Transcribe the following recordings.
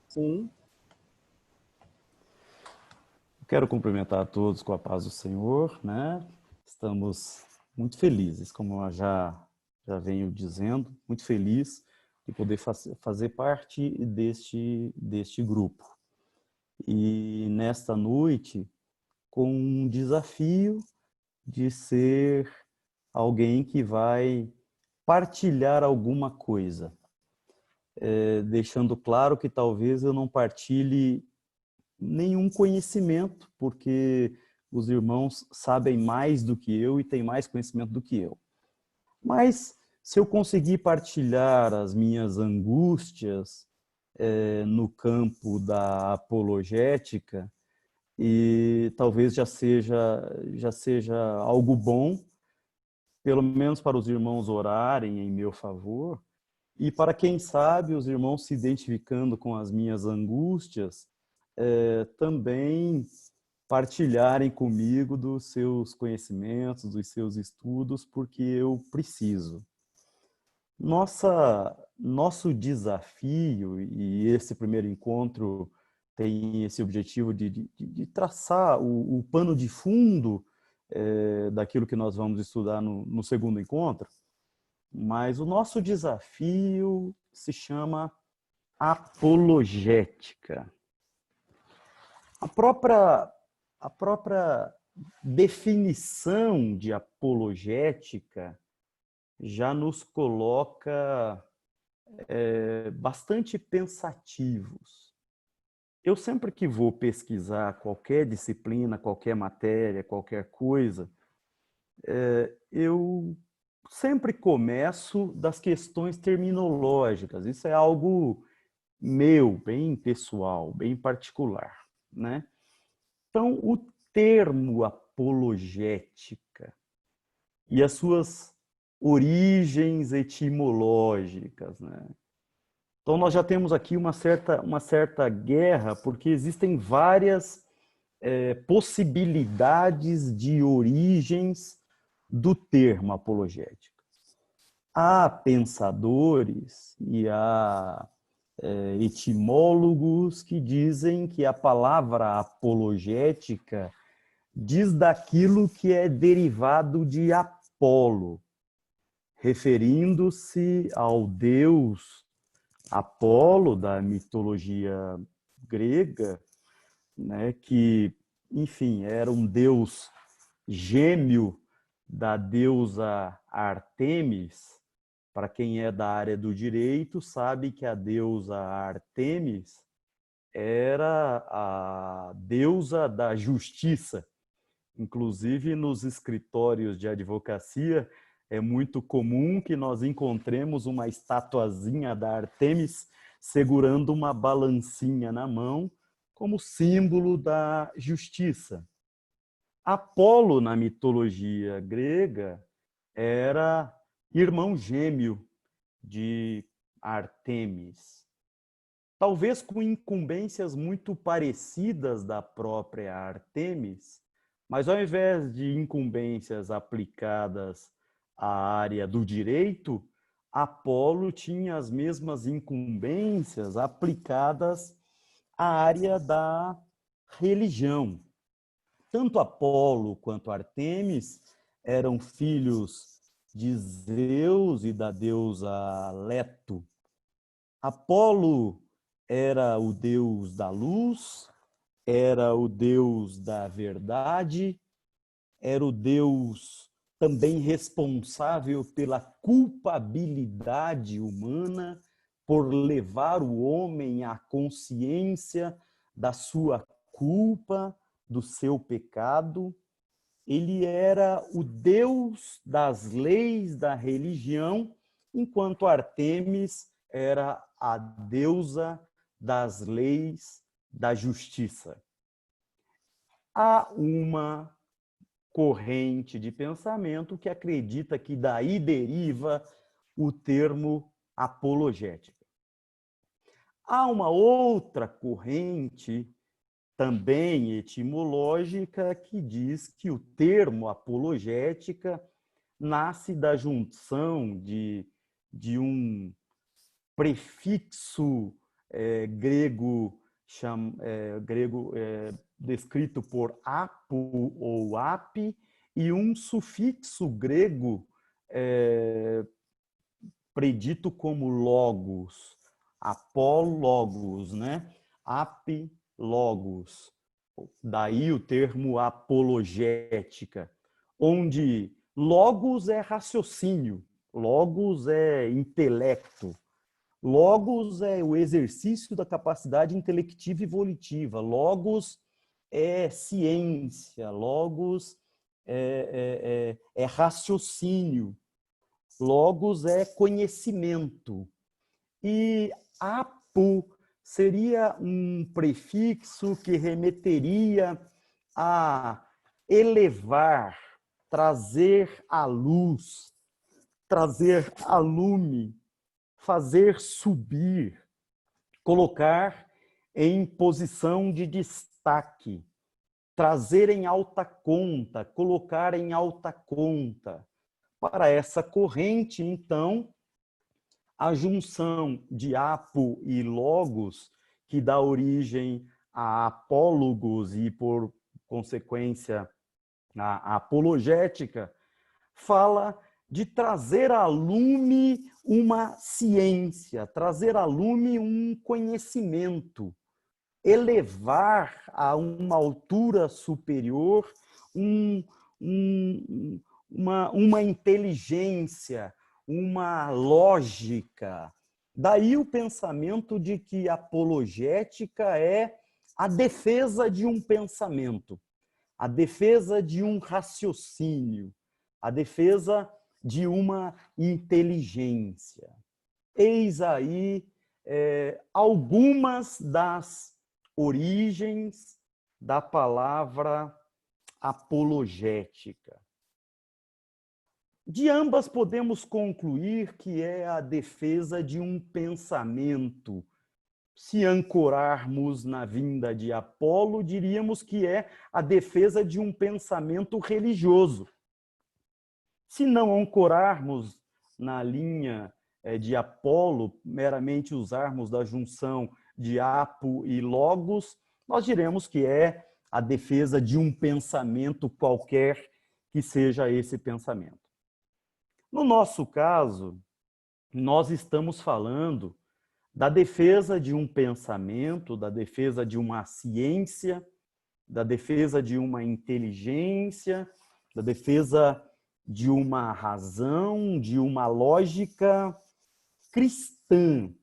Sim. Quero cumprimentar a todos com a paz do Senhor, né? Estamos muito felizes, como eu já venho dizendo, muito feliz de poder fazer parte deste grupo. E nesta noite, com um desafio de ser alguém que vai partilhar alguma coisa, deixando claro que talvez eu não partilhe nenhum conhecimento, porque os irmãos sabem mais do que eu e têm mais conhecimento do que eu. Mas se eu conseguir partilhar as minhas angústias no campo da apologética, e talvez já seja algo bom, pelo menos para os irmãos orarem em meu favor, e para quem sabe os irmãos se identificando com as minhas angústias, também partilharem comigo dos seus conhecimentos, dos seus estudos, porque eu preciso. Nosso desafio, e esse primeiro encontro tem esse objetivo de traçar o pano de fundo daquilo que nós vamos estudar no segundo encontro, mas o nosso desafio se chama apologética. A própria, a própria definição de apologética já nos coloca bastante pensativos. Eu sempre que vou pesquisar qualquer disciplina, qualquer matéria, qualquer coisa, eu sempre começo das questões terminológicas. Isso é algo meu, bem pessoal, bem particular, né? Então, o termo apologética e as suas origens etimológicas, né? Então, nós já temos aqui uma certa guerra, porque existem várias possibilidades de origens do termo apologética. Há pensadores e há etimólogos que dizem que a palavra apologética diz daquilo que é derivado de Apolo, referindo-se ao deus Apolo da mitologia grega, né, que, enfim, era um deus gêmeo da deusa Ártemis. Para quem é da área do direito, sabe que a deusa Ártemis era a deusa da justiça. Inclusive, nos escritórios de advocacia, é muito comum que nós encontremos uma estatuazinha da Ártemis segurando uma balancinha na mão, como símbolo da justiça. Apolo, na mitologia grega, era irmão gêmeo de Ártemis. Talvez com incumbências muito parecidas da própria Ártemis, mas ao invés de incumbências aplicadas à área do direito, Apolo tinha as mesmas incumbências aplicadas à área da religião. Tanto Apolo quanto Ártemis eram filhos de Zeus e da deusa Leto. Apolo era o deus da luz, era o deus da verdade, era o deus também responsável pela culpabilidade humana, por levar o homem à consciência da sua culpa, do seu pecado. Ele era o deus das leis da religião, enquanto Ártemis era a deusa das leis da justiça. Há uma corrente de pensamento que acredita que daí deriva o termo apologética. Há uma outra corrente, também etimológica, que diz que o termo apologética nasce da junção de um prefixo grego descrito por apo ou api, e um sufixo grego predito como logos, apologos, né? Api, logos. Daí o termo apologética, onde logos é raciocínio, logos é intelecto, logos é o exercício da capacidade intelectiva e volitiva, logos é ciência, logos é raciocínio, logos é conhecimento. E apo seria um prefixo que remeteria a elevar, trazer à luz, trazer a lume, fazer subir, colocar em posição de destaque, trazer em alta conta, colocar em alta conta. Para essa corrente, então, a junção de apo e logos, que dá origem a apólogos e, por consequência, a apologética, fala de trazer a lume uma ciência, trazer a lume um conhecimento, elevar a uma altura superior uma inteligência, uma lógica. Daí o pensamento de que apologética é a defesa de um pensamento, a defesa de um raciocínio, a defesa de uma inteligência. Eis aí algumas das origens da palavra apologética. De ambas podemos concluir que é a defesa de um pensamento. Se ancorarmos na vinda de Apolo, diríamos que é a defesa de um pensamento religioso. Se não ancorarmos na linha de Apolo, meramente usarmos da junção de apo e logos, nós diremos que é a defesa de um pensamento qualquer que seja esse pensamento. No nosso caso, nós estamos falando da defesa de um pensamento, da defesa de uma ciência, da defesa de uma inteligência, da defesa de uma razão, de uma lógica cristã.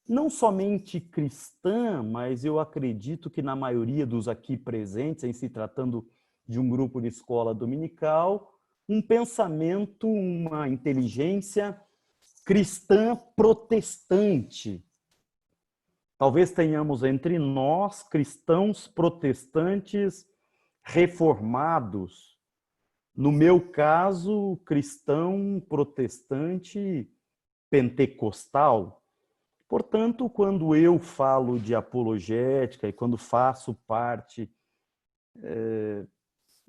Não somente cristã, mas eu acredito que na maioria dos aqui presentes, em se tratando de um grupo de escola dominical, um pensamento, uma inteligência cristã protestante. Talvez tenhamos entre nós cristãos protestantes reformados. No meu caso, cristão protestante pentecostal. Portanto, quando eu falo de apologética e quando faço parte,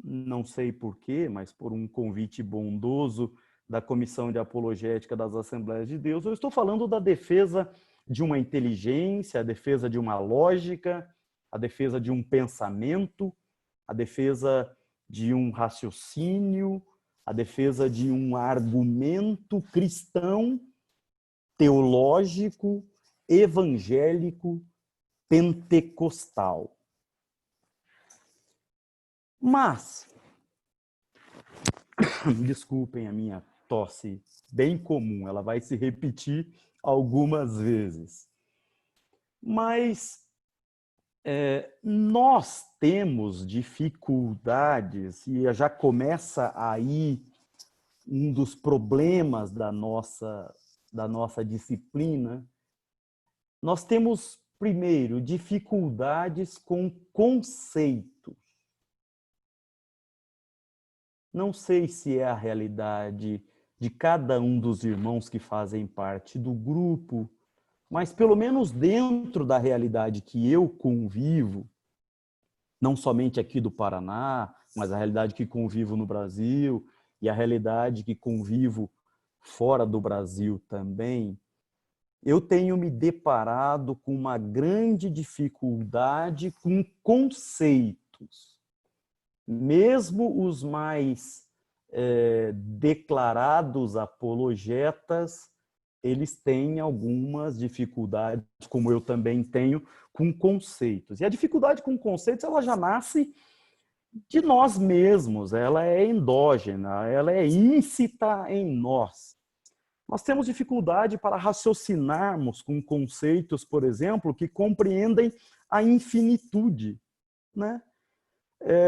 não sei porquê, mas por um convite bondoso da Comissão de Apologética das Assembleias de Deus, eu estou falando da defesa de uma inteligência, a defesa de uma lógica, a defesa de um pensamento, a defesa de um raciocínio, a defesa de um argumento cristão, teológico, evangélico, pentecostal. Mas, desculpem a minha tosse bem comum, ela vai se repetir algumas vezes. Mas nós temos dificuldades, e já começa aí um dos problemas da nossa disciplina. Nós temos, primeiro, dificuldades com conceitos. Não sei se é a realidade de cada um dos irmãos que fazem parte do grupo, mas pelo menos dentro da realidade que eu convivo, não somente aqui do Paraná, mas a realidade que convivo no Brasil e a realidade que convivo fora do Brasil também, eu tenho me deparado com uma grande dificuldade com conceitos. Mesmo os mais declarados apologetas, eles têm algumas dificuldades, como eu também tenho, com conceitos. E a dificuldade com conceitos, ela já nasce de nós mesmos, ela é endógena, ela é íncita em nós. Nós temos dificuldade para raciocinarmos com conceitos, por exemplo, que compreendem a infinitude, né?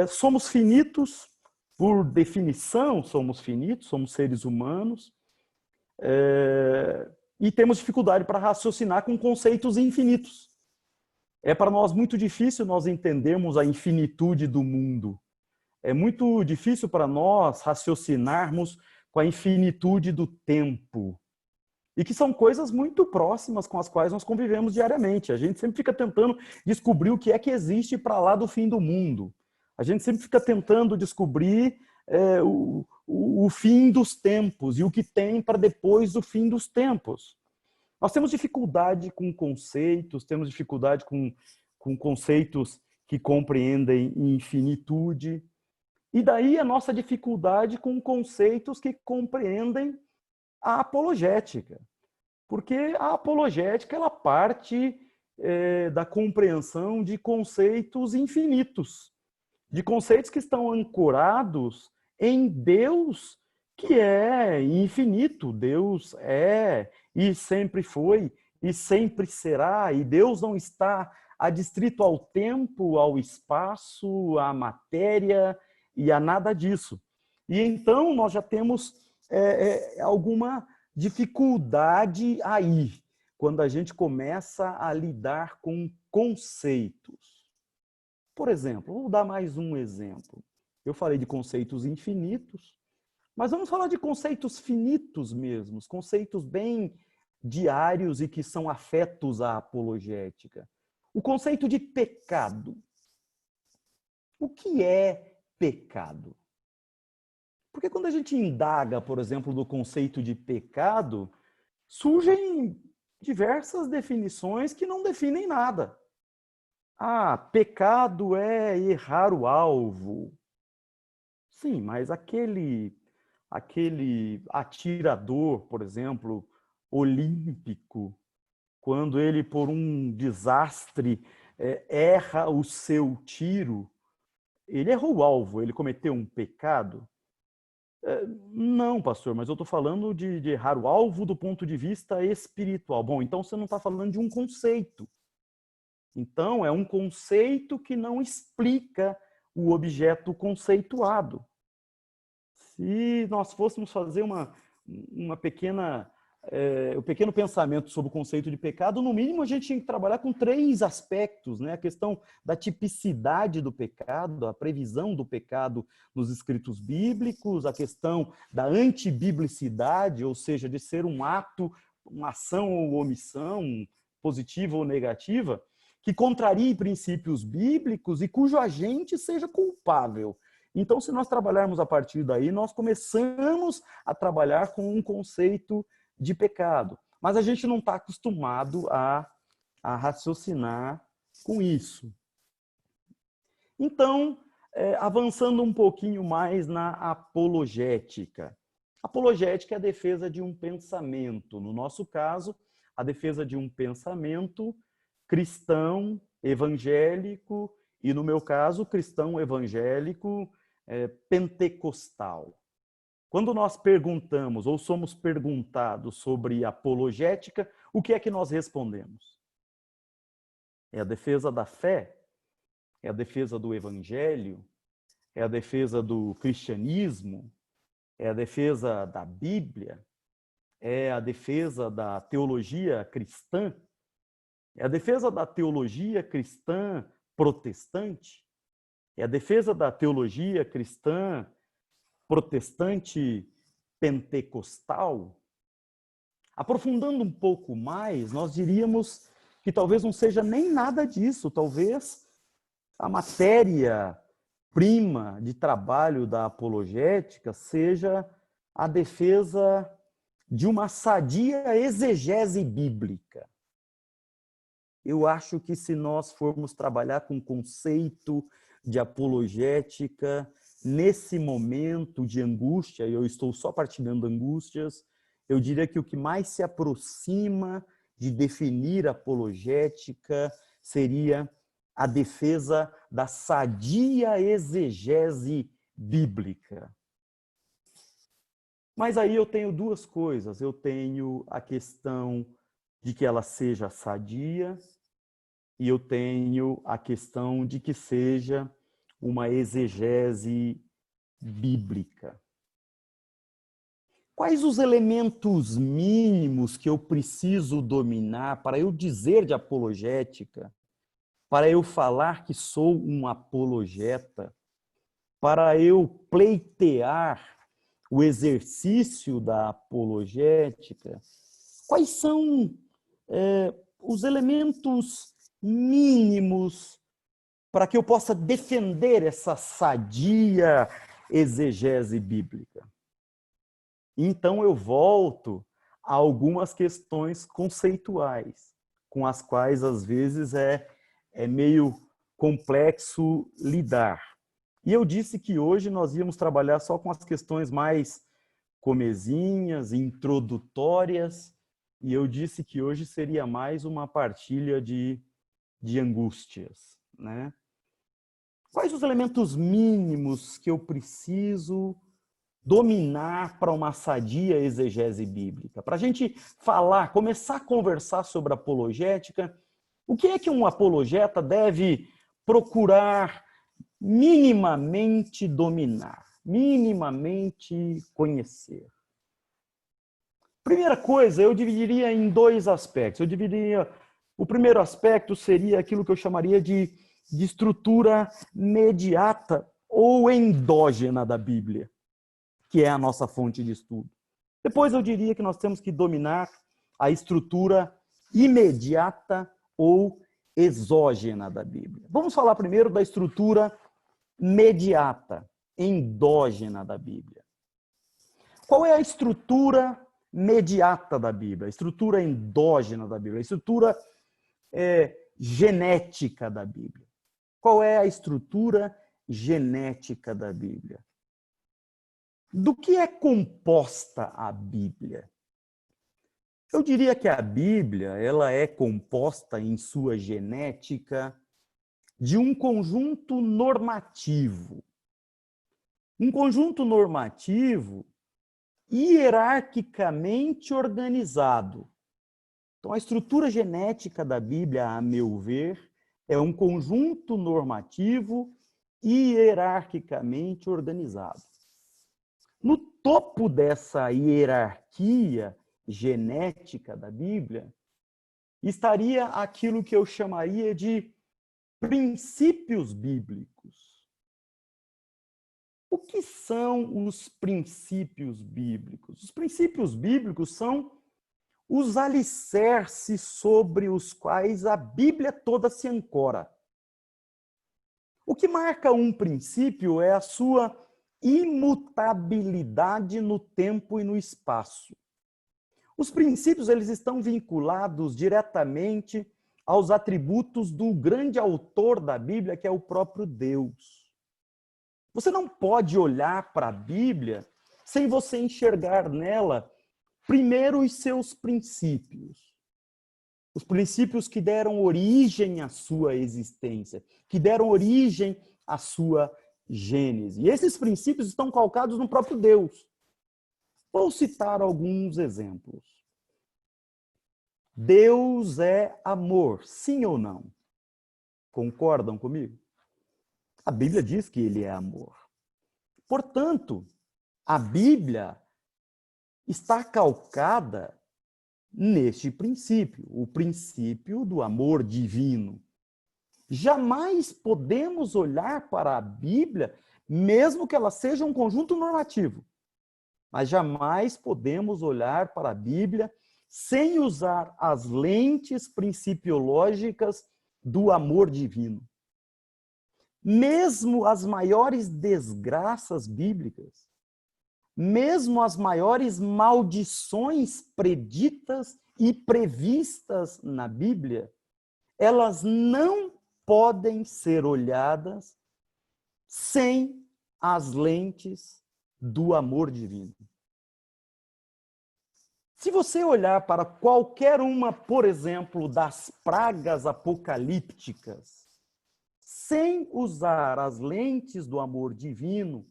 Somos finitos, por definição somos finitos, somos seres humanos, e temos dificuldade para raciocinar com conceitos infinitos. É para nós muito difícil nós entendermos a infinitude do mundo. É muito difícil para nós raciocinarmos com a infinitude do tempo. E que são coisas muito próximas com as quais nós convivemos diariamente. A gente sempre fica tentando descobrir o que é que existe para lá do fim do mundo. A gente sempre fica tentando descobrir o fim dos tempos e o que tem para depois do fim dos tempos. Nós temos dificuldade com conceitos, temos dificuldade com conceitos que compreendem infinitude. E daí a nossa dificuldade com conceitos que compreendem a apologética. Porque a apologética ela parte da compreensão de conceitos infinitos, de conceitos que estão ancorados em Deus, que é infinito. Deus é e sempre foi e sempre será, e Deus não está adstrito ao tempo, ao espaço, à matéria e a nada disso. E então nós já temos alguma dificuldade aí, quando a gente começa a lidar com conceitos. Por exemplo, vou dar mais um exemplo. Eu falei de conceitos infinitos, mas vamos falar de conceitos finitos mesmo, conceitos bem diários e que são afetos à apologética. O conceito de pecado. O que é pecado? Porque quando a gente indaga, por exemplo, do conceito de pecado, surgem diversas definições que não definem nada. Pecado é errar o alvo. Sim, mas aquele atirador, por exemplo, olímpico, quando ele, por um desastre, erra o seu tiro, ele errou o alvo, ele cometeu um pecado? Não, pastor, mas eu estou falando de errar o alvo do ponto de vista espiritual. Bom, então você não está falando de um conceito. Então, é um conceito que não explica o objeto conceituado. Se nós fôssemos fazer um pequeno pensamento sobre o conceito de pecado, no mínimo a gente tinha que trabalhar com 3 aspectos, né? A questão da tipicidade do pecado, a previsão do pecado nos escritos bíblicos, a questão da antibiblicidade, ou seja, de ser um ato, uma ação ou omissão, positiva ou negativa, que contrarie princípios bíblicos e cujo agente seja culpável. Então, se nós trabalharmos a partir daí, nós começamos a trabalhar com um conceito de pecado. Mas a gente não está acostumado a raciocinar com isso. Então, avançando um pouquinho mais na apologética. Apologética é a defesa de um pensamento. No nosso caso, a defesa de um pensamento cristão, evangélico, e no meu caso, cristão evangélico pentecostal. Quando nós perguntamos ou somos perguntados sobre apologética, o que é que nós respondemos? É a defesa da fé? É a defesa do evangelho? É a defesa do cristianismo? É a defesa da Bíblia? É a defesa da teologia cristã? É a defesa da teologia cristã protestante? É a defesa da teologia cristã protestante pentecostal? Aprofundando um pouco mais, nós diríamos que talvez não seja nem nada disso. Talvez a matéria-prima de trabalho da apologética seja a defesa de uma sadia exegese bíblica. Eu acho que se nós formos trabalhar com o conceito de apologética, nesse momento de angústia, e eu estou só partilhando angústias, eu diria que o que mais se aproxima de definir apologética seria a defesa da sadia exegese bíblica. Mas aí eu tenho duas coisas. Eu tenho a questão de que ela seja sadia e eu tenho a questão de que seja uma exegese bíblica. Quais os elementos mínimos que eu preciso dominar para eu dizer de apologética, para eu falar que sou um apologeta, para eu pleitear o exercício da apologética? Quais são os elementos mínimos para que eu possa defender essa sadia exegese bíblica? Então eu volto a algumas questões conceituais, com as quais às vezes é meio complexo lidar. E eu disse que hoje nós íamos trabalhar só com as questões mais comezinhas, introdutórias, e eu disse que hoje seria mais uma partilha de angústias, né? Quais os elementos mínimos que eu preciso dominar para uma sadia exegese bíblica? Para a gente falar, começar a conversar sobre apologética, o que é que um apologeta deve procurar minimamente dominar, minimamente conhecer? Primeira coisa, eu dividiria em dois aspectos. O primeiro aspecto seria aquilo que eu chamaria de estrutura mediata ou endógena da Bíblia, que é a nossa fonte de estudo. Depois eu diria que nós temos que dominar a estrutura imediata ou exógena da Bíblia. Vamos falar primeiro da estrutura mediata, endógena da Bíblia. Qual é a estrutura mediata da Bíblia? A estrutura endógena da Bíblia? A estrutura genética da Bíblia? Qual é a estrutura genética da Bíblia? Do que é composta a Bíblia? Eu diria que a Bíblia, ela é composta em sua genética de um conjunto normativo. Um conjunto normativo hierarquicamente organizado. Então, a estrutura genética da Bíblia, a meu ver, é um conjunto normativo hierarquicamente organizado. No topo dessa hierarquia genética da Bíblia, estaria aquilo que eu chamaria de princípios bíblicos. O que são os princípios bíblicos? Os princípios bíblicos são os alicerces sobre os quais a Bíblia toda se ancora. O que marca um princípio é a sua imutabilidade no tempo e no espaço. Os princípios, eles estão vinculados diretamente aos atributos do grande autor da Bíblia, que é o próprio Deus. Você não pode olhar para a Bíblia sem você enxergar nela, primeiro, os seus princípios. Os princípios que deram origem à sua existência, que deram origem à sua gênese. E esses princípios estão calcados no próprio Deus. Vou citar alguns exemplos. Deus é amor, sim ou não? Concordam comigo? A Bíblia diz que ele é amor. Portanto, a Bíblia está calcada neste princípio, o princípio do amor divino. Jamais podemos olhar para a Bíblia, mesmo que ela seja um conjunto normativo, mas jamais podemos olhar para a Bíblia sem usar as lentes principiológicas do amor divino. Mesmo as maiores desgraças bíblicas, mesmo as maiores maldições preditas e previstas na Bíblia, elas não podem ser olhadas sem as lentes do amor divino. Se você olhar para qualquer uma, por exemplo, das pragas apocalípticas, sem usar as lentes do amor divino,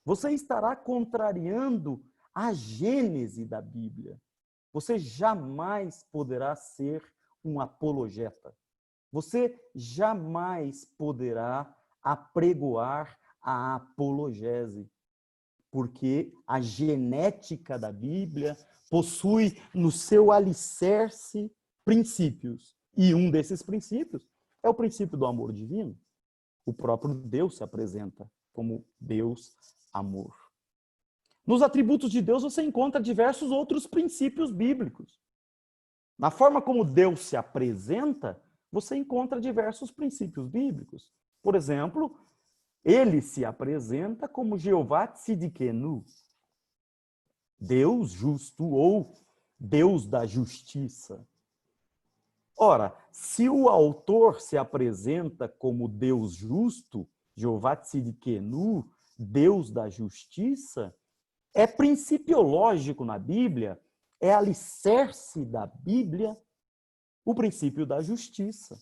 você estará contrariando a gênese da Bíblia. Você jamais poderá ser um apologeta. Você jamais poderá apregoar a apologese, porque a genética da Bíblia possui no seu alicerce princípios. E um desses princípios é o princípio do amor divino. O próprio Deus se apresenta como Deus amor. Nos atributos de Deus você encontra diversos outros princípios bíblicos. Na forma como Deus se apresenta, você encontra diversos princípios bíblicos. Por exemplo, ele se apresenta como Jeová Tzidkenu, Deus justo ou Deus da justiça. Ora, se o autor se apresenta como Deus justo, Jeová Tzidkenu, Deus da justiça, é principiológico na Bíblia, é alicerce da Bíblia, o princípio da justiça.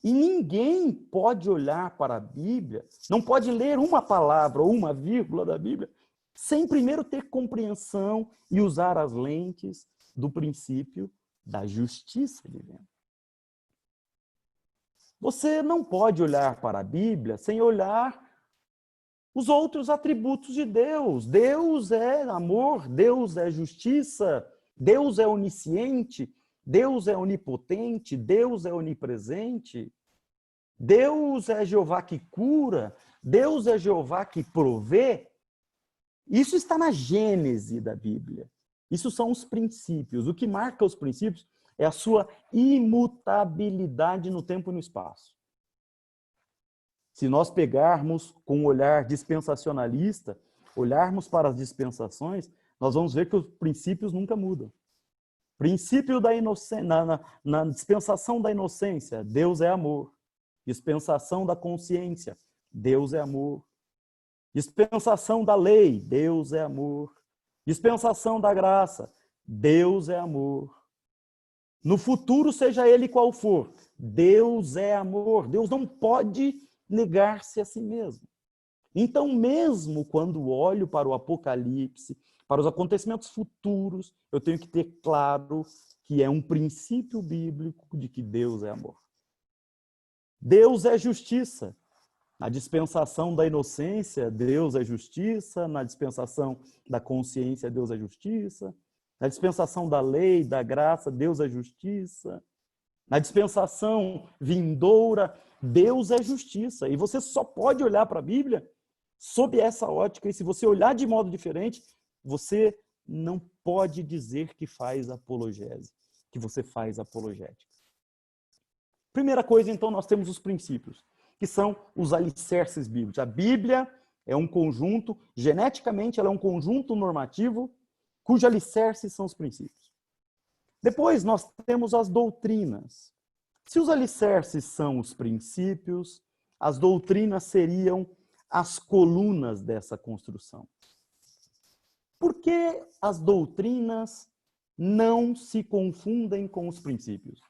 E ninguém pode olhar para a Bíblia, não pode ler uma palavra ou uma vírgula da Bíblia, sem primeiro ter compreensão e usar as lentes do princípio da justiça divina. Você não pode olhar para a Bíblia sem olhar os outros atributos de Deus. Deus é amor, Deus é justiça, Deus é onisciente, Deus é onipotente, Deus é onipresente, Deus é Jeová que cura, Deus é Jeová que provê. Isso está na gênese da Bíblia. Isso são os princípios. O que marca os princípios é a sua imutabilidade no tempo e no espaço. Se nós pegarmos com um olhar dispensacionalista, olharmos para as dispensações, nós vamos ver que os princípios nunca mudam. Princípio da inocência, na dispensação da inocência, Deus é amor. Dispensação da consciência, Deus é amor. Dispensação da lei, Deus é amor. Dispensação da graça, Deus é amor. No futuro, seja ele qual for, Deus é amor. Deus não pode negar-se a si mesmo. Então, mesmo quando olho para o Apocalipse, para os acontecimentos futuros, eu tenho que ter claro que é um princípio bíblico de que Deus é amor. Deus é justiça. Na dispensação da inocência, Deus é justiça. Na dispensação da consciência, Deus é justiça. Na dispensação da lei, da graça, Deus é justiça. Na dispensação vindoura, Deus é justiça. E você só pode olhar para a Bíblia sob essa ótica. E se você olhar de modo diferente, você não pode dizer que faz apologese, que você faz apologética. Primeira coisa, então, nós temos os princípios, que são os alicerces bíblicos. A Bíblia é um conjunto, geneticamente ela é um conjunto normativo, cujo alicerce são os princípios. Depois nós temos as doutrinas. Se os alicerces são os princípios, as doutrinas seriam as colunas dessa construção. Por que as doutrinas não se confundem com os princípios?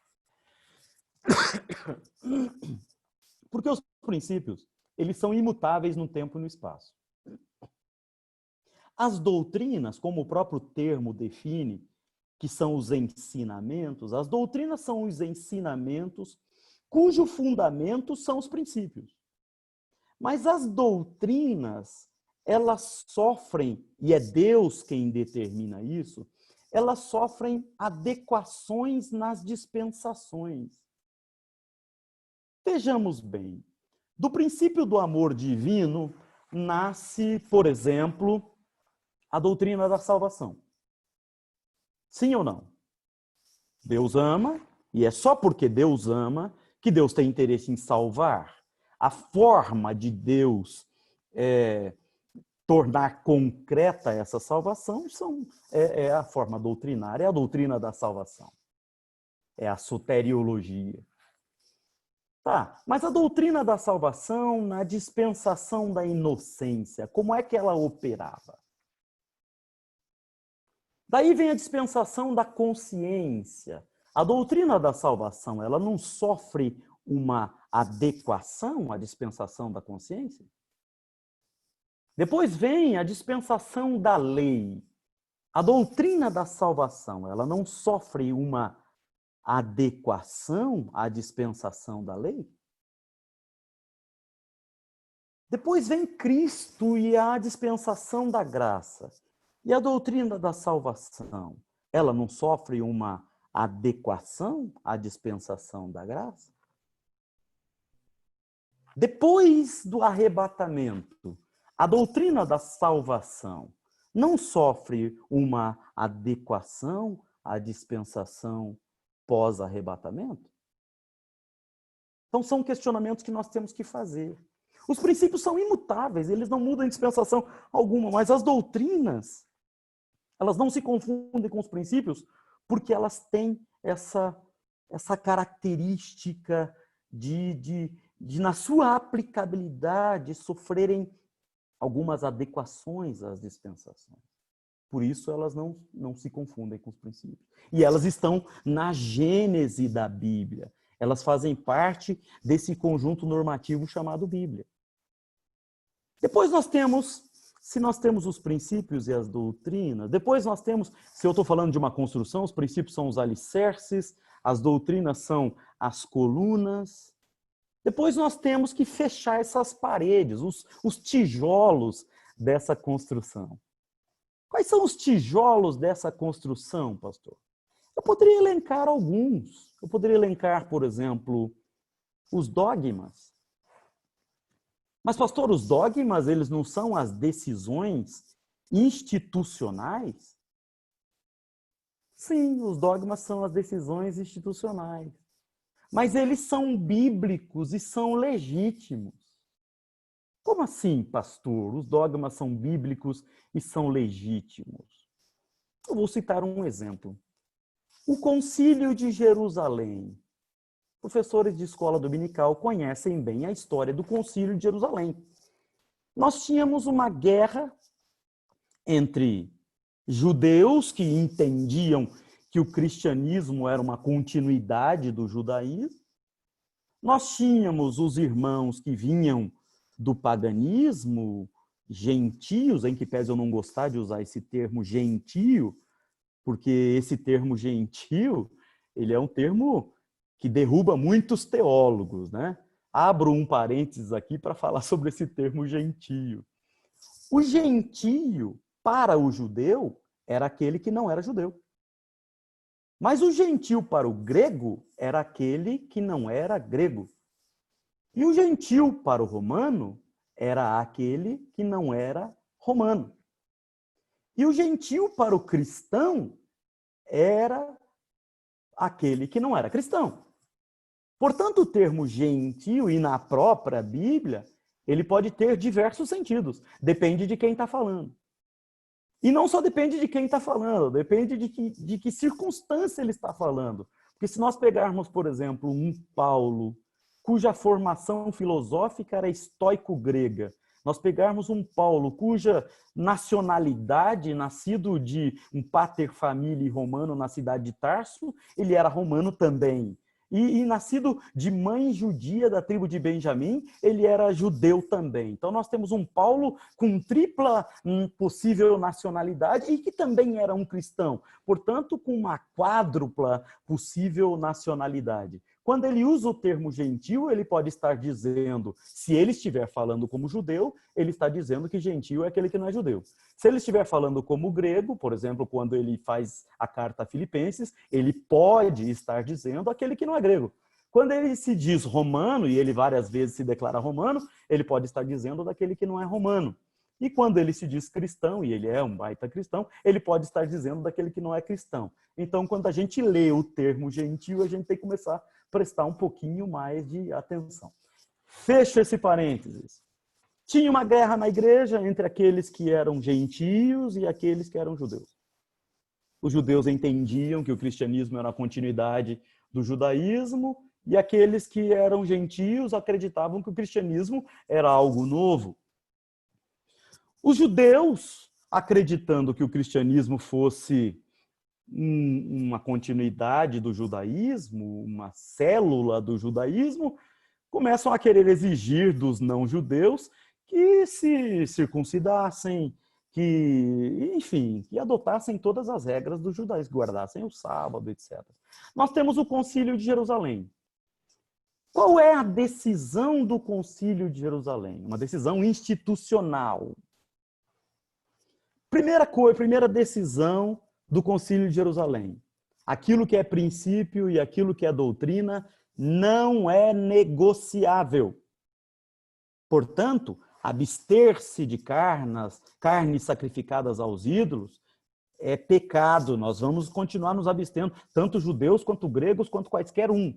Porque os princípios, eles são imutáveis no tempo e no espaço. As doutrinas, como o próprio termo define, que são os ensinamentos, as doutrinas são os ensinamentos cujo fundamento são os princípios. Mas as doutrinas, elas sofrem, e é Deus quem determina isso, elas sofrem adequações nas dispensações. Vejamos bem, do princípio do amor divino nasce, por exemplo, a doutrina da salvação. Sim ou não? Deus ama, e é só porque Deus ama que Deus tem interesse em salvar. A forma de Deus tornar concreta essa salvação é a forma doutrinária, é a doutrina da salvação. É a soteriologia. Tá, mas a doutrina da salvação na dispensação da inocência, como é que ela operava? Daí vem a dispensação da consciência. A doutrina da salvação, ela não sofre uma adequação à dispensação da consciência? Depois vem a dispensação da lei. A doutrina da salvação, ela não sofre uma adequação à dispensação da lei? Depois vem Cristo e a dispensação da graça. E a doutrina da salvação, ela não sofre uma adequação à dispensação da graça? Depois do arrebatamento, a doutrina da salvação não sofre uma adequação à dispensação pós-arrebatamento? Então, são questionamentos que nós temos que fazer. Os princípios são imutáveis, eles não mudam em dispensação alguma, mas as doutrinas, elas não se confundem com os princípios porque elas têm essa característica de, na sua aplicabilidade, sofrerem algumas adequações às dispensações. Por isso, elas não se confundem com os princípios. E elas estão na gênese da Bíblia. Elas fazem parte desse conjunto normativo chamado Bíblia. Depois nós temos, se nós temos os princípios e as doutrinas, depois nós temos, se eu estou falando de uma construção, os princípios são os alicerces, as doutrinas são as colunas. Depois nós temos que fechar essas paredes, os tijolos dessa construção. Quais são os tijolos dessa construção, pastor? Eu poderia elencar alguns. Eu poderia elencar, por exemplo, os dogmas. Mas, pastor, os dogmas, eles não são as decisões institucionais? Sim, os dogmas são as decisões institucionais. Mas eles são bíblicos e são legítimos. Como assim, pastor? Os dogmas são bíblicos e são legítimos? Eu vou citar um exemplo. O Concílio de Jerusalém. Professores de escola dominical conhecem bem a história do Concílio de Jerusalém. Nós tínhamos uma guerra entre judeus que entendiam que o cristianismo era uma continuidade do judaísmo. Nós tínhamos os irmãos que vinham do paganismo, gentios, em que pese eu não gostar de usar esse termo gentio, porque esse termo gentio, ele é um termo que derruba muitos teólogos, né? Abro um parênteses aqui para falar sobre esse termo gentio. O gentio, para o judeu, era aquele que não era judeu. Mas o gentio para o grego era aquele que não era grego. E o gentio para o romano era aquele que não era romano. E o gentio para o cristão era aquele que não era cristão. Portanto, o termo gentio, e na própria Bíblia, ele pode ter diversos sentidos. Depende de quem está falando. E não só depende de quem está falando, depende de que circunstância ele está falando. Porque se nós pegarmos, por exemplo, um Paulo, cuja formação filosófica era estoico-grega, nós pegarmos um Paulo, cuja nacionalidade, nascido de um pater familiae romano na cidade de Tarso, ele era romano também. E nascido de mãe judia da tribo de Benjamim, ele era judeu também. Então nós temos um Paulo com tripla possível nacionalidade e que também era um cristão. Portanto, com uma quádrupla possível nacionalidade. Quando ele usa o termo gentio, ele pode estar dizendo, se ele estiver falando como judeu, ele está dizendo que gentio é aquele que não é judeu. Se ele estiver falando como grego, por exemplo, quando ele faz a carta a Filipenses, ele pode estar dizendo aquele que não é grego. Quando ele se diz romano, e ele várias vezes se declara romano, ele pode estar dizendo daquele que não é romano. E quando ele se diz cristão, e ele é um baita cristão, ele pode estar dizendo daquele que não é cristão. Então, quando a gente lê o termo gentio, a gente tem que começar a prestar um pouquinho mais de atenção. Fecho esse parênteses. Tinha uma guerra na igreja entre aqueles que eram gentios e aqueles que eram judeus. Os judeus entendiam que o cristianismo era a continuidade do judaísmo e aqueles que eram gentios acreditavam que o cristianismo era algo novo. Os judeus, acreditando que o cristianismo fosse uma continuidade do judaísmo, uma célula do judaísmo, começam a querer exigir dos não-judeus que se circuncidassem, que, enfim, que adotassem todas as regras do judaísmo, guardassem o sábado, etc. Nós temos o Concílio de Jerusalém. Qual é a decisão do Concílio de Jerusalém? Uma decisão institucional. Primeira decisão do Concílio de Jerusalém. Aquilo que é princípio e aquilo que é doutrina não é negociável. Portanto, abster-se de carnes sacrificadas aos ídolos é pecado. Nós vamos continuar nos abstendo, tanto judeus quanto gregos, quanto quaisquer um.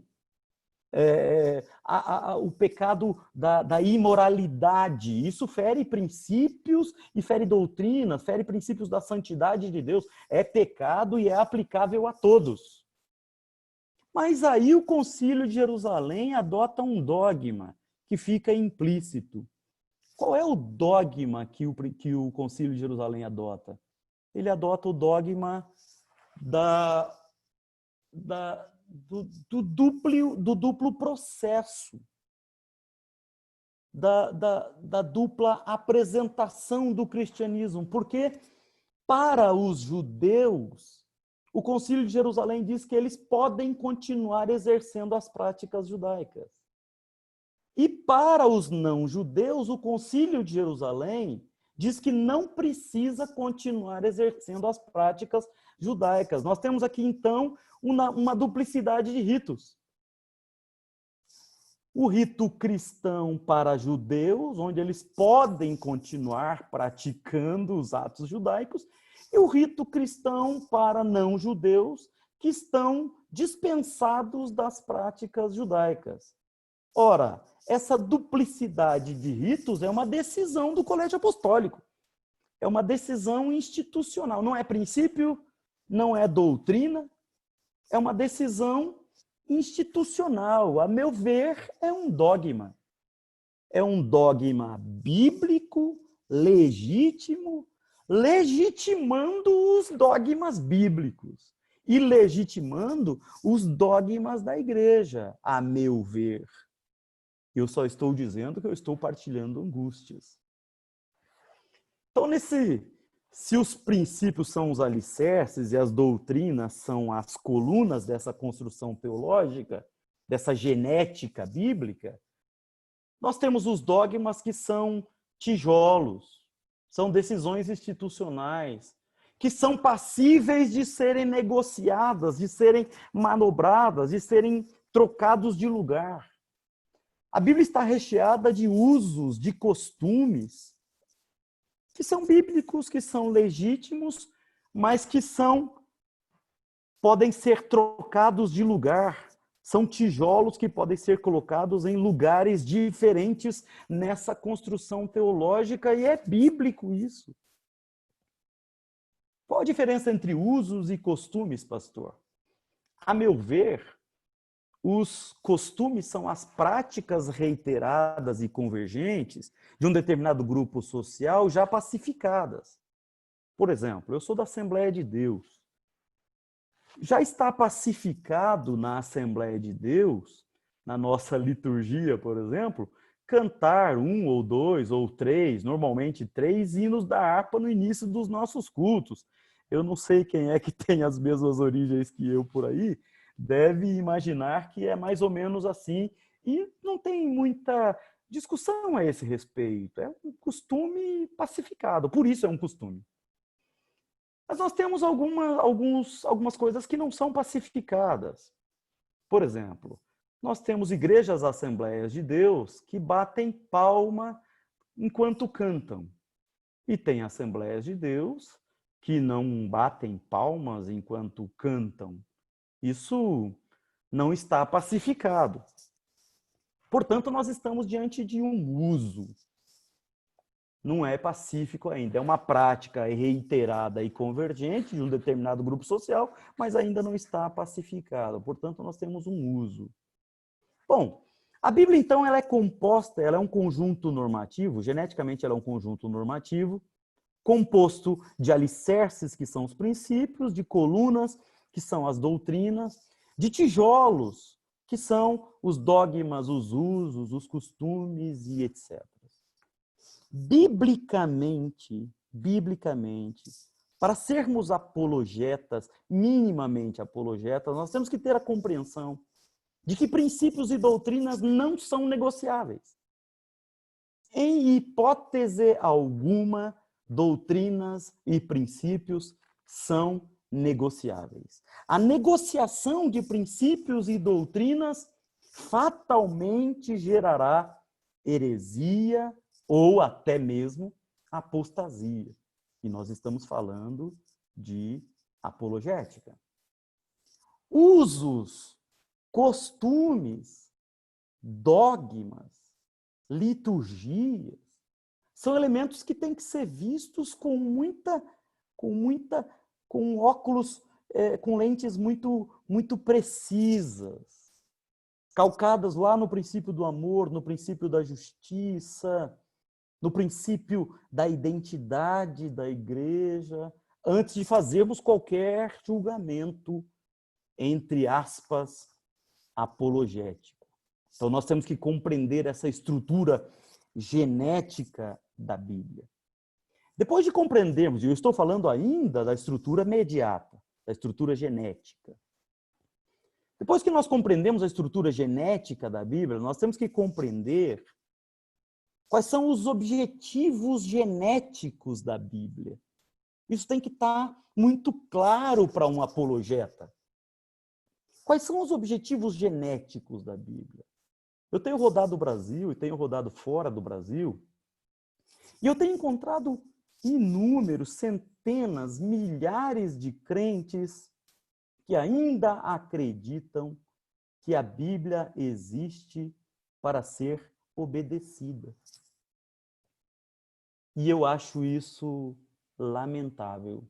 O pecado da imoralidade, isso fere princípios e fere doutrinas, fere princípios da santidade de Deus. É pecado e é aplicável a todos. Mas aí o Concílio de Jerusalém adota um dogma que fica implícito. Qual é o dogma que o Concílio de Jerusalém adota? Ele adota o dogma do duplo processo, da dupla apresentação do cristianismo. Porque para os judeus, o Concílio de Jerusalém diz que eles podem continuar exercendo as práticas judaicas. E para os não-judeus, o Concílio de Jerusalém diz que não precisa continuar exercendo as práticas judaicas. Nós temos aqui, então, uma duplicidade de ritos. O rito cristão para judeus, onde eles podem continuar praticando os atos judaicos, e o rito cristão para não-judeus, que estão dispensados das práticas judaicas. Ora, essa duplicidade de ritos é uma decisão do Colégio Apostólico. É uma decisão institucional. Não é princípio, não é doutrina, é uma decisão institucional. A meu ver, é um dogma. É um dogma bíblico, legítimo, legitimando os dogmas bíblicos e legitimando os dogmas da igreja, a meu ver. Eu só estou dizendo que eu estou partilhando angústias. Então, se os princípios são os alicerces e as doutrinas são as colunas dessa construção teológica, dessa genética bíblica, nós temos os dogmas que são tijolos, são decisões institucionais, que são passíveis de serem negociadas, de serem manobradas, de serem trocados de lugar. A Bíblia está recheada de usos, de costumes, que são bíblicos, que são legítimos, mas que podem ser trocados de lugar. São tijolos que podem ser colocados em lugares diferentes nessa construção teológica, e é bíblico isso. Qual a diferença entre usos e costumes, pastor? A meu ver, os costumes são as práticas reiteradas e convergentes de um determinado grupo social já pacificadas. Por exemplo, eu sou da Assembleia de Deus. Já está pacificado na Assembleia de Deus, na nossa liturgia, por exemplo, cantar 1 ou 2 ou 3, normalmente 3 hinos da harpa no início dos nossos cultos. Eu não sei quem é que tem as mesmas origens que eu por aí, deve imaginar que é mais ou menos assim, e não tem muita discussão a esse respeito. É um costume pacificado, por isso é um costume. Mas nós temos algumas coisas que não são pacificadas. Por exemplo, nós temos igrejas Assembleias de Deus que batem palma enquanto cantam. E tem Assembleias de Deus que não batem palmas enquanto cantam. Isso não está pacificado. Portanto, nós estamos diante de um uso. não é pacífico ainda. É uma prática reiterada e convergente de um determinado grupo social, mas ainda não está pacificado. Portanto, nós temos um uso. Bom, a Bíblia, então, ela é composta, ela é um conjunto normativo, geneticamente ela é um conjunto normativo, composto de alicerces, que são os princípios, de colunas, que são as doutrinas, de tijolos, que são os dogmas, os usos, os costumes e etc. Biblicamente, para sermos apologetas, minimamente apologetas, nós temos que ter a compreensão de que princípios e doutrinas não são negociáveis. Em hipótese alguma, doutrinas e princípios são negociáveis. A negociação de princípios e doutrinas fatalmente gerará heresia ou até mesmo apostasia. E nós estamos falando de apologética. Usos, costumes, dogmas, liturgias, são elementos que têm que ser vistos com óculos, com lentes muito precisas, calcadas lá no princípio do amor, no princípio da justiça, no princípio da identidade da igreja, antes de fazermos qualquer julgamento, entre aspas, apologético. Então, nós temos que compreender essa estrutura genética da Bíblia. Depois de compreendermos, e eu estou falando ainda da estrutura imediata, da estrutura genética. Depois que nós compreendemos a estrutura genética da Bíblia, nós temos que compreender quais são os objetivos genéticos da Bíblia. Isso tem que estar muito claro para um apologeta. Quais são os objetivos genéticos da Bíblia? Eu tenho rodado o Brasil e tenho rodado fora do Brasil, e eu tenho encontrado inúmeros, centenas, milhares de crentes que ainda acreditam que a Bíblia existe para ser obedecida. E eu acho isso lamentável.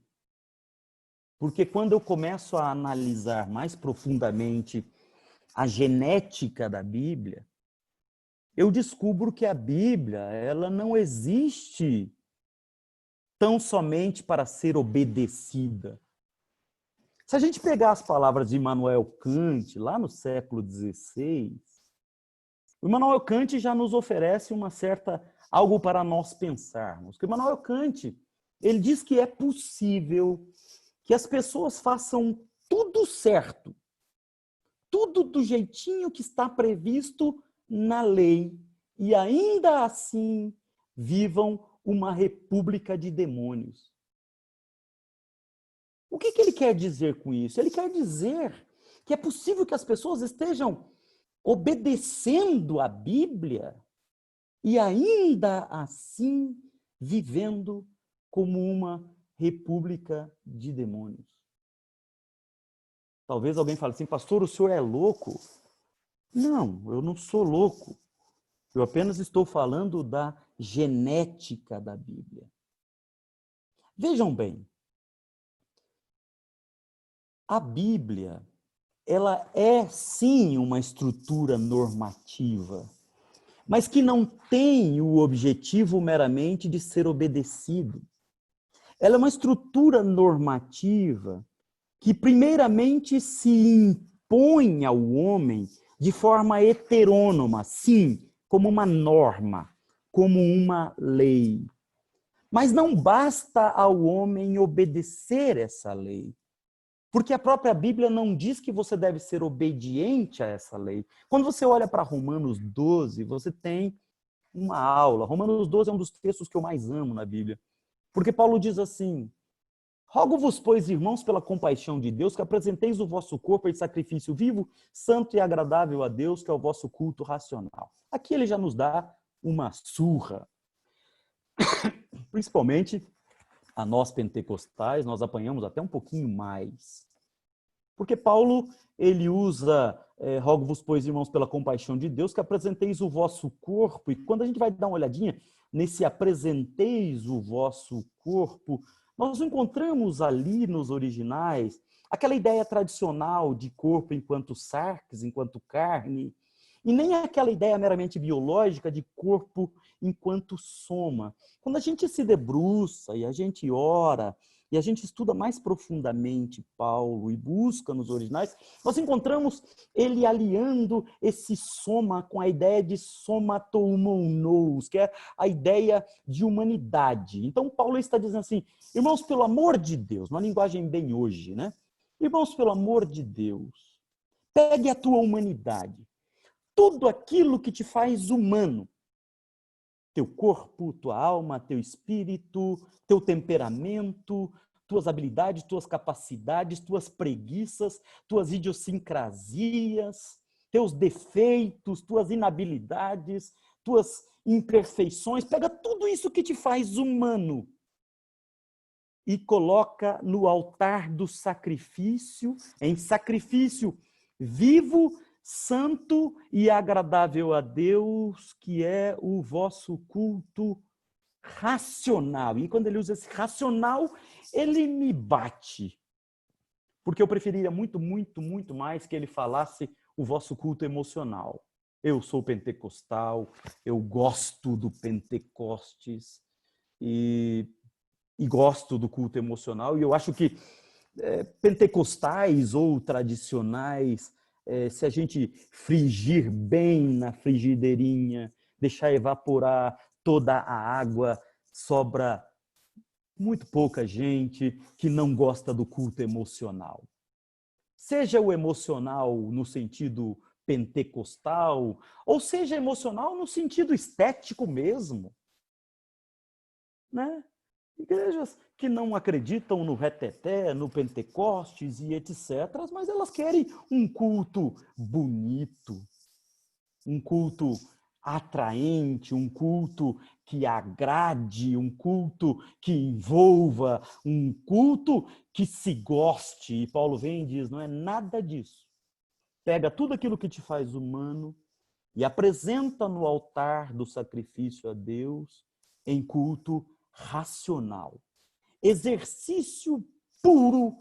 Porque quando eu começo a analisar mais profundamente a genética da Bíblia, eu descubro que a Bíblia, ela não existe tão somente para ser obedecida. Se a gente pegar as palavras de Immanuel Kant, lá no século XVI, o Immanuel Kant já nos oferece algo para nós pensarmos. O Immanuel Kant, ele diz que é possível que as pessoas façam tudo certo, tudo do jeitinho que está previsto na lei, e ainda assim vivam uma república de demônios. O que ele quer dizer com isso? Ele quer dizer que é possível que as pessoas estejam obedecendo a Bíblia e ainda assim vivendo como uma república de demônios. Talvez alguém fale assim, pastor, o senhor é louco? Não, eu não sou louco. Eu apenas estou falando da genética da Bíblia. Vejam bem, a Bíblia, ela é sim uma estrutura normativa, mas que não tem o objetivo meramente de ser obedecido. Ela é uma estrutura normativa que primeiramente se impõe ao homem de forma heterônoma, sim, como uma norma, como uma lei. Mas não basta ao homem obedecer essa lei, porque a própria Bíblia não diz que você deve ser obediente a essa lei. Quando você olha para Romanos 12, você tem uma aula. Romanos 12 é um dos textos que eu mais amo na Bíblia, porque Paulo diz assim: rogo-vos, pois, irmãos, pela compaixão de Deus, que apresenteis o vosso corpo em sacrifício vivo, santo e agradável a Deus, que é o vosso culto racional. Aqui ele já nos dá uma surra. Principalmente a nós pentecostais, nós apanhamos até um pouquinho mais. Porque Paulo, ele usa, rogo-vos, pois, irmãos, pela compaixão de Deus, que apresenteis o vosso corpo. E quando a gente vai dar uma olhadinha, nesse apresenteis o vosso corpo, nós encontramos ali nos originais aquela ideia tradicional de corpo enquanto sarx, enquanto carne, e nem aquela ideia meramente biológica de corpo enquanto soma. Quando a gente se debruça e a gente ora, e a gente estuda mais profundamente Paulo e busca nos originais, nós encontramos ele aliando esse soma com a ideia de somatoumonos, que é a ideia de humanidade. Então, Paulo está dizendo assim, irmãos, pelo amor de Deus, uma linguagem bem hoje, né? Irmãos, pelo amor de Deus, pegue a tua humanidade, tudo aquilo que te faz humano, teu corpo, tua alma, teu espírito, teu temperamento, tuas habilidades, tuas capacidades, tuas preguiças, tuas idiosincrasias, teus defeitos, tuas inabilidades, tuas imperfeições. Pega tudo isso que te faz humano e coloca no altar do sacrifício, em sacrifício vivo, santo e agradável a Deus, que é o vosso culto racional. E quando ele usa esse racional, ele me bate. Porque eu preferiria muito, muito, muito mais que ele falasse o vosso culto emocional. Eu sou pentecostal, eu gosto do Pentecostes e gosto do culto emocional. E eu acho que pentecostais ou tradicionais, se a gente frigir bem na frigideirinha, deixar evaporar toda a água, sobra muito pouca gente que não gosta do culto emocional. Seja o emocional no sentido pentecostal, ou seja emocional no sentido estético mesmo, né? Igrejas que não acreditam no reteté, no Pentecostes e etc., mas elas querem um culto bonito, um culto atraente, um culto que agrade, um culto que envolva, um culto que se goste. E Paulo vem e diz, não é nada disso. Pega tudo aquilo que te faz humano e apresenta no altar do sacrifício a Deus em culto racional. Exercício puro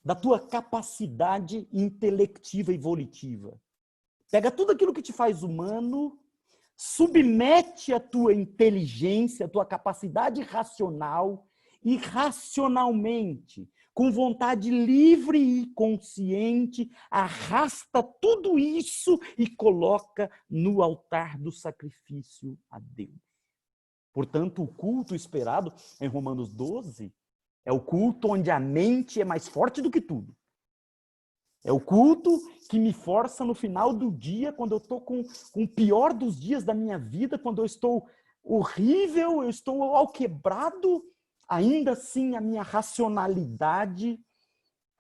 da tua capacidade intelectiva e volitiva. Pega tudo aquilo que te faz humano, submete a tua inteligência, a tua capacidade racional e racionalmente, com vontade livre e consciente, arrasta tudo isso e coloca no altar do sacrifício a Deus. Portanto, o culto esperado em Romanos 12 é o culto onde a mente é mais forte do que tudo. É o culto que me força no final do dia, quando eu estou com o pior dos dias da minha vida, quando eu estou horrível, eu estou ao quebrado, ainda assim a minha racionalidade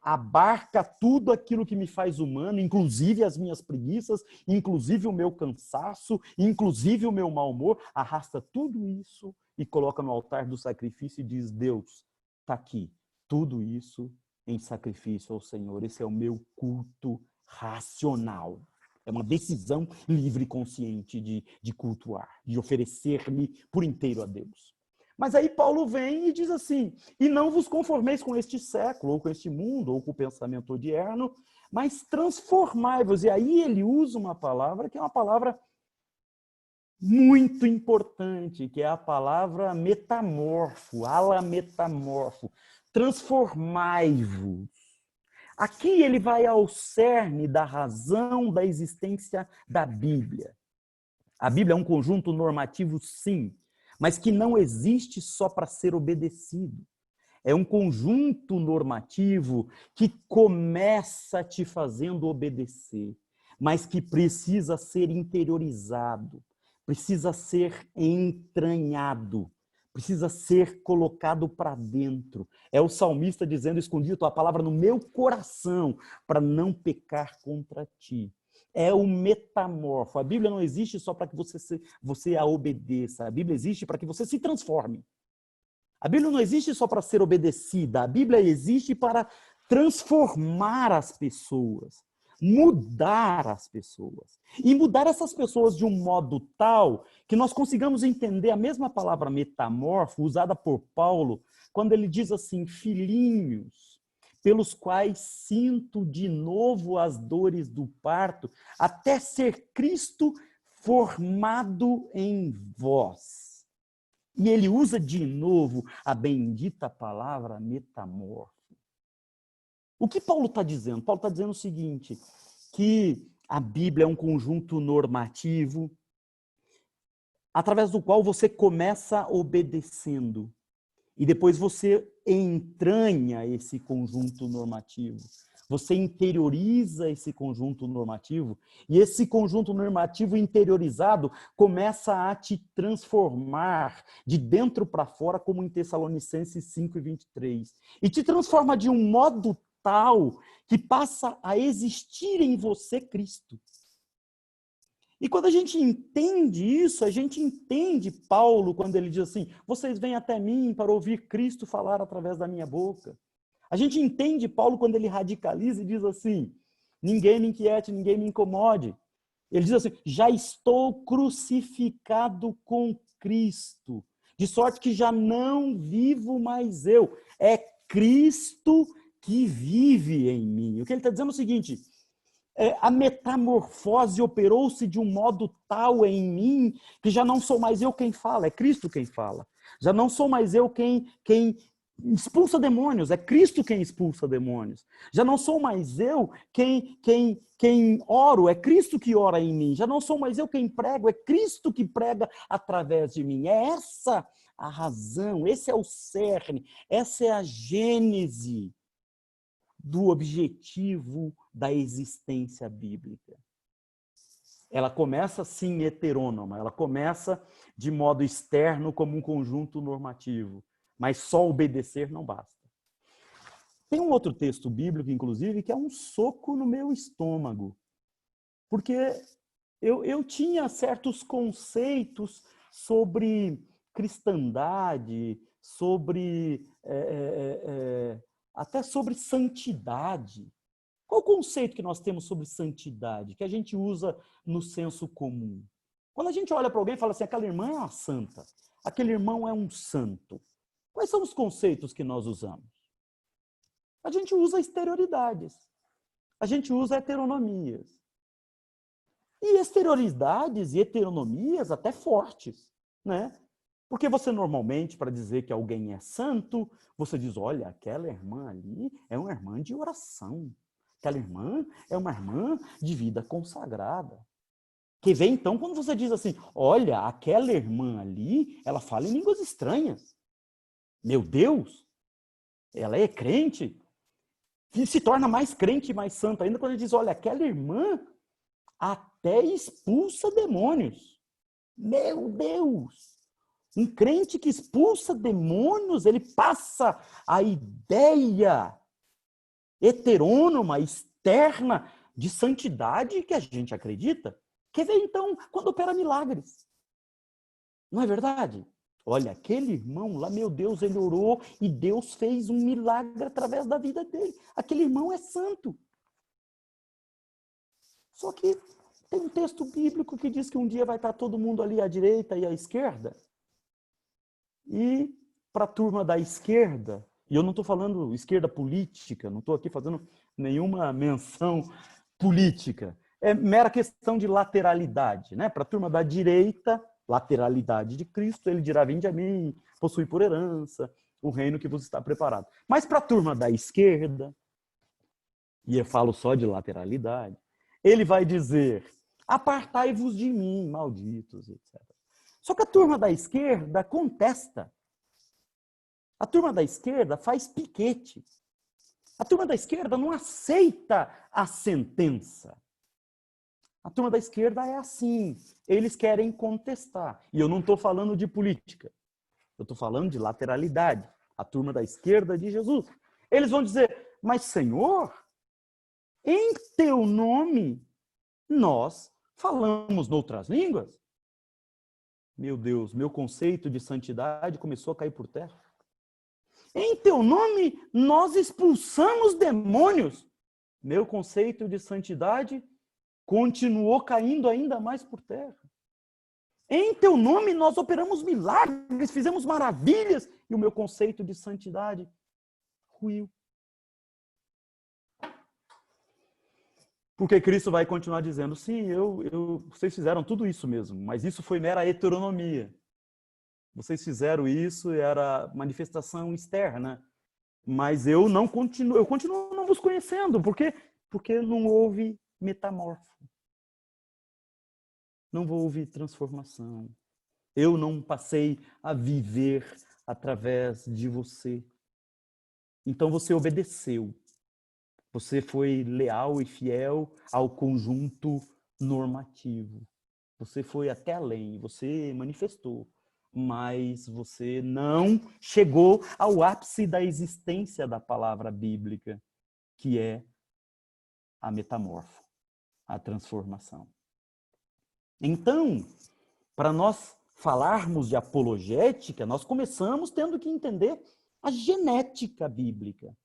abarca tudo aquilo que me faz humano, inclusive as minhas preguiças, inclusive o meu cansaço, inclusive o meu mau humor, arrasta tudo isso e coloca no altar do sacrifício e diz, Deus, está aqui, tudo isso em sacrifício ao Senhor. Esse é o meu culto racional. É uma decisão livre e consciente de cultuar, de oferecer-me por inteiro a Deus. Mas aí Paulo vem e diz assim, e não vos conformeis com este século, ou com este mundo, ou com o pensamento odierno, mas transformai-vos. E aí ele usa uma palavra que é uma palavra muito importante, que é a palavra metamorfo, alametamorfo. Transformai-vos. Aqui ele vai ao cerne da razão da existência da Bíblia. A Bíblia é um conjunto normativo, sim, mas que não existe só para ser obedecido. É um conjunto normativo que começa te fazendo obedecer, mas que precisa ser interiorizado, precisa ser entranhado, precisa ser colocado para dentro. É o salmista dizendo, escondi a tua palavra no meu coração, para não pecar contra ti. É o metamorfo. A Bíblia não existe só para que você a obedeça. A Bíblia existe para que você se transforme. A Bíblia não existe só para ser obedecida. A Bíblia existe para transformar as pessoas. mudar as pessoas. E mudar essas pessoas de um modo tal que nós consigamos entender a mesma palavra metamorfo usada por Paulo, quando ele diz assim, filhinhos, pelos quais sinto de novo as dores do parto, até ser Cristo formado em vós. E ele usa de novo a bendita palavra metamorfo. O que Paulo está dizendo? Paulo está dizendo o seguinte, que a Bíblia é um conjunto normativo, através do qual você começa obedecendo, e depois você entranha esse conjunto normativo. Você interioriza esse conjunto normativo, e esse conjunto normativo interiorizado começa a te transformar de dentro para fora, como em Tessalonicenses 5:23. E te transforma de um modo tal que passa a existir em você Cristo. E quando a gente entende isso, a gente entende Paulo quando ele diz assim, vocês vêm até mim para ouvir Cristo falar através da minha boca. A gente entende Paulo quando ele radicaliza e diz assim, ninguém me inquiete, ninguém me incomode. Ele diz assim, já estou crucificado com Cristo, de sorte que já não vivo mais eu, é Cristo que vive em mim. O que ele está dizendo é o seguinte, a metamorfose operou-se de um modo tal em mim que já não sou mais eu quem fala, é Cristo quem fala. Já não sou mais eu quem expulsa demônios, é Cristo quem expulsa demônios. Já não sou mais eu quem oro, é Cristo que ora em mim. Já não sou mais eu quem prego, é Cristo que prega através de mim. É essa a razão, esse é o cerne, essa é a gênese do objetivo da existência bíblica. Ela começa, sim, heterônoma, ela começa de modo externo como um conjunto normativo, mas só obedecer não basta. Tem um outro texto bíblico, inclusive, que é um soco no meu estômago, porque eu tinha certos conceitos sobre cristandade, sobre até sobre santidade. Qual o conceito que nós temos sobre santidade, que a gente usa no senso comum? Quando a gente olha para alguém e fala assim, aquela irmã é uma santa, aquele irmão é um santo. Quais são os conceitos que nós usamos? A gente usa exterioridades, a gente usa heteronomias. E exterioridades e heteronomias até fortes, né? Porque você normalmente, para dizer que alguém é santo, você diz, olha, aquela irmã ali é uma irmã de oração. Aquela irmã é uma irmã de vida consagrada. Que vem então quando você diz assim, olha, aquela irmã ali, ela fala em línguas estranhas. Meu Deus, ela é crente. E se torna mais crente e mais santa ainda quando ele diz, olha, aquela irmã até expulsa demônios. Meu Deus! Um crente que expulsa demônios, ele passa a ideia heterônoma, externa, de santidade que a gente acredita. Quer ver, então, quando opera milagres. Não é verdade? Olha, aquele irmão lá, meu Deus, ele orou e Deus fez um milagre através da vida dele. Aquele irmão é santo. Só que tem um texto bíblico que diz que um dia vai estar todo mundo ali à direita e à esquerda. E para a turma da esquerda, e eu não estou falando esquerda política, não estou aqui fazendo nenhuma menção política, é mera questão de lateralidade, né? Para a turma da direita, lateralidade de Cristo, ele dirá, vinde a mim, possui por herança o reino que vos está preparado. Mas para a turma da esquerda, e eu falo só de lateralidade, ele vai dizer, apartai-vos de mim, malditos, etc. Só que a turma da esquerda contesta. A turma da esquerda faz piquete. A turma da esquerda não aceita a sentença. A turma da esquerda é assim. Eles querem contestar. E eu não estou falando de política. Eu estou falando de lateralidade. A turma da esquerda de Jesus. Eles vão dizer, mas Senhor, em teu nome nós falamos noutras línguas. Meu Deus, meu conceito de santidade começou a cair por terra. Em teu nome, nós expulsamos demônios. meu conceito de santidade continuou caindo ainda mais por terra. Em teu nome nós operamos milagres, fizemos maravilhas, e o meu conceito de santidade ruiu. Porque Cristo vai continuar dizendo, sim, vocês fizeram tudo isso mesmo, mas isso foi mera heteronomia. Vocês fizeram isso, era manifestação externa, mas eu continuo não vos conhecendo, porque não houve metamorfose. Não houve transformação. Eu não passei a viver através de você. Então você obedeceu. Você foi leal e fiel ao conjunto normativo. Você foi até além, você manifestou, mas você não chegou ao ápice da existência da palavra bíblica, que é a metamorfose, a transformação. Então, para nós falarmos de apologética, nós começamos tendo que entender a genética bíblica,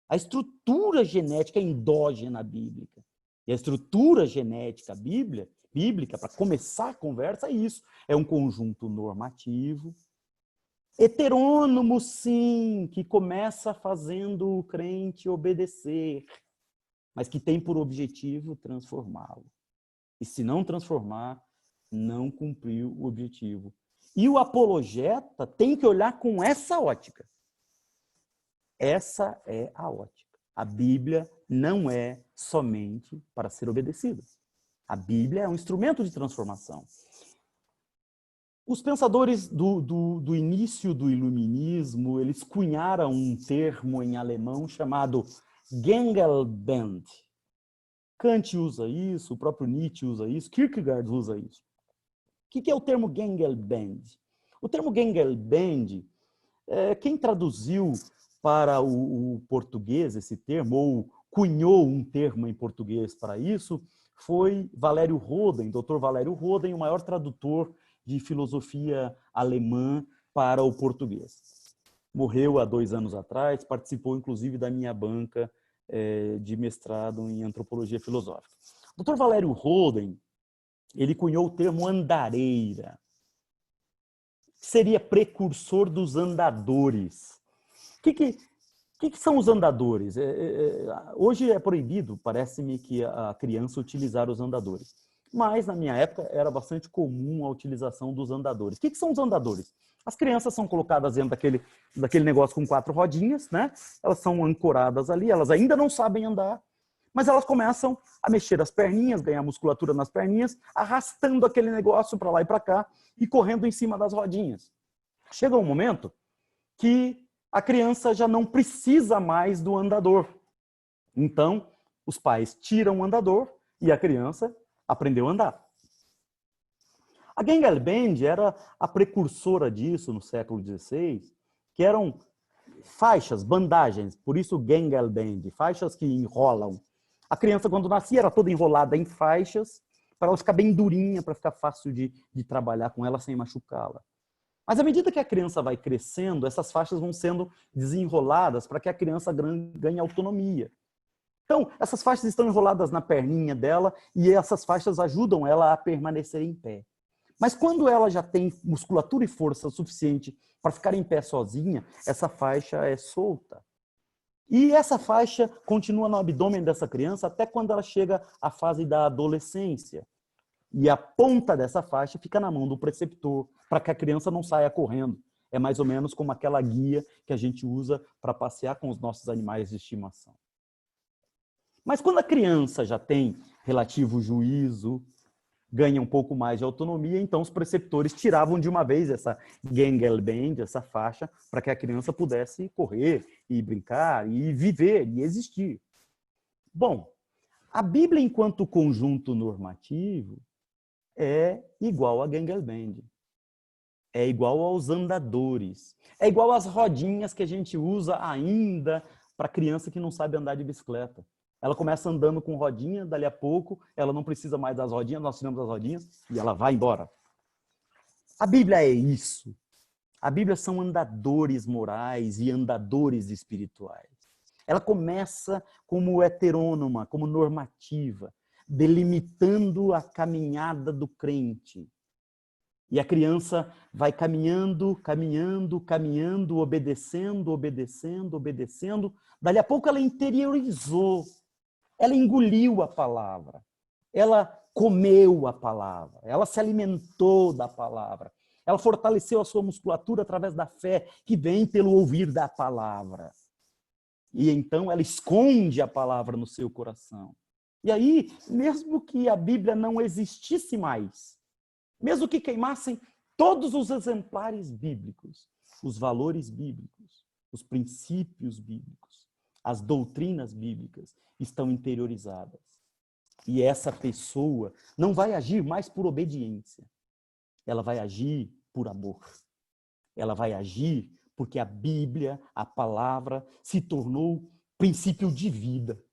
a estrutura genética endógena bíblica. E a estrutura genética bíblica, para começar a conversa, é isso. É um conjunto normativo, heterônomo, sim, que começa fazendo o crente obedecer, mas que tem por objetivo transformá-lo. E se não transformar, não cumpriu o objetivo. E o apologeta tem que olhar com essa ótica. Essa é a ótica. A Bíblia não é somente para ser obedecida. A Bíblia é um instrumento de transformação. Os pensadores do início do iluminismo, eles cunharam um termo em alemão chamado Gängelband. Kant usa isso, o próprio Nietzsche usa isso, Kierkegaard usa isso. O que é o termo Gängelband? O termo Gängelband, quem traduziu para o português esse termo, ou cunhou um termo em português para isso, foi Valério Roden, Dr. Valério Roden, o maior tradutor de filosofia alemã para o português. Morreu há 2 anos atrás, participou inclusive da minha banca de mestrado em antropologia filosófica. Dr. Valério Roden, ele cunhou o termo andareira, que seria precursor dos andadores. O que são os andadores? Hoje é proibido, parece-me, que a criança utilizar os andadores. Mas, na minha época, era bastante comum a utilização dos andadores. O que são os andadores? As crianças são colocadas dentro daquele negócio com 4 rodinhas, né? Elas são ancoradas ali, elas ainda não sabem andar, mas elas começam a mexer as perninhas, ganhar musculatura nas perninhas, arrastando aquele negócio para lá e para cá e correndo em cima das rodinhas. Chega um momento que a criança já não precisa mais do andador. Então, os pais tiram o andador e a criança aprendeu a andar. A Gängelband era a precursora disso no século XVI, que eram faixas, bandagens, por isso Gängelband, faixas que enrolam. A criança, quando nascia, era toda enrolada em faixas, para ela ficar bem durinha, para ficar fácil de trabalhar com ela sem machucá-la. Mas à medida que a criança vai crescendo, essas faixas vão sendo desenroladas para que a criança ganhe autonomia. Então, essas faixas estão enroladas na perninha dela e essas faixas ajudam ela a permanecer em pé. Mas quando ela já tem musculatura e força suficiente para ficar em pé sozinha, essa faixa é solta. E essa faixa continua no abdômen dessa criança até quando ela chega à fase da adolescência. E a ponta dessa faixa fica na mão do preceptor, para que a criança não saia correndo. É mais ou menos como aquela guia que a gente usa para passear com os nossos animais de estimação. Mas quando a criança já tem relativo juízo, ganha um pouco mais de autonomia, então os preceptores tiravam de uma vez essa Gängelband, essa faixa, para que a criança pudesse correr e brincar e viver e existir. Bom, a Bíblia enquanto conjunto normativo é igual a Gängelband. É igual aos andadores. É igual às rodinhas que a gente usa ainda para criança que não sabe andar de bicicleta. Ela começa andando com rodinha, dali a pouco ela não precisa mais das rodinhas, nós tiramos as rodinhas e ela vai embora. A Bíblia é isso. A Bíblia são andadores morais e andadores espirituais. Ela começa como heterônoma, como normativa, delimitando a caminhada do crente. E a criança vai caminhando, caminhando, caminhando, obedecendo, obedecendo, obedecendo. Dali a pouco ela interiorizou, ela engoliu a palavra, ela comeu a palavra, ela se alimentou da palavra, ela fortaleceu a sua musculatura através da fé que vem pelo ouvir da palavra. E então ela esconde a palavra no seu coração. E aí, mesmo que a Bíblia não existisse mais, mesmo que queimassem todos os exemplares bíblicos, os valores bíblicos, os princípios bíblicos, as doutrinas bíblicas estão interiorizadas. E essa pessoa não vai agir mais por obediência. Ela vai agir por amor. Ela vai agir porque a Bíblia, a palavra, se tornou princípio de vida.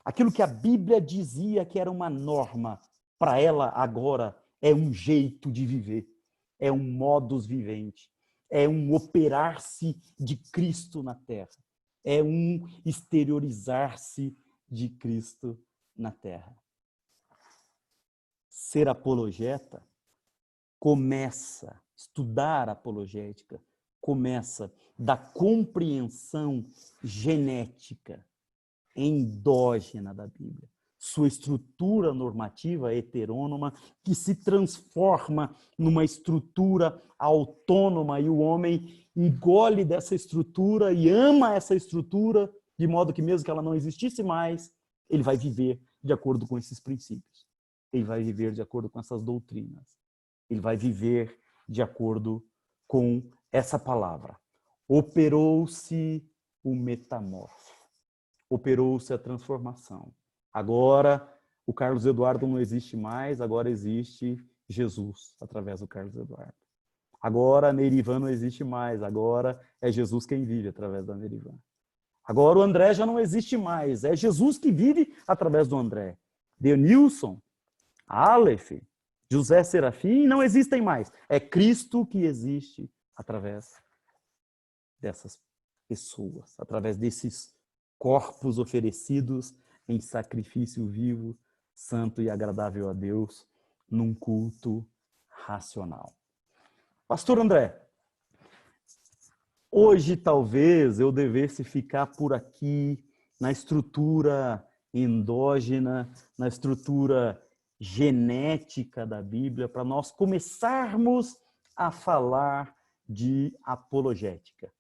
Aquilo que a Bíblia dizia que era uma norma, para ela agora é um jeito de viver, é um modus vivendi, é um operar-se de Cristo na terra, é um exteriorizar-se de Cristo na terra. Ser apologeta começa, estudar apologética, começa da compreensão genética, endógena da Bíblia. Sua estrutura normativa heterônoma que se transforma numa estrutura autônoma e o homem engole dessa estrutura e ama essa estrutura de modo que mesmo que ela não existisse mais, ele vai viver de acordo com esses princípios. Ele vai viver de acordo com essas doutrinas. Ele vai viver de acordo com essa palavra. Operou-se o metamorfo. Operou-se a transformação. Agora, o Carlos Eduardo não existe mais, agora existe Jesus, através do Carlos Eduardo. Agora, a Nerivan não existe mais, agora é Jesus quem vive através da Nerivan. Agora, o André já não existe mais, é Jesus que vive através do André. Denilson, Aleph, José Serafim não existem mais. É Cristo que existe através dessas pessoas, através desses corpos oferecidos em sacrifício vivo, santo e agradável a Deus, num culto racional. Pastor André, hoje talvez eu devesse ficar por aqui na estrutura endógena, na estrutura genética da Bíblia, para nós começarmos a falar de apologética.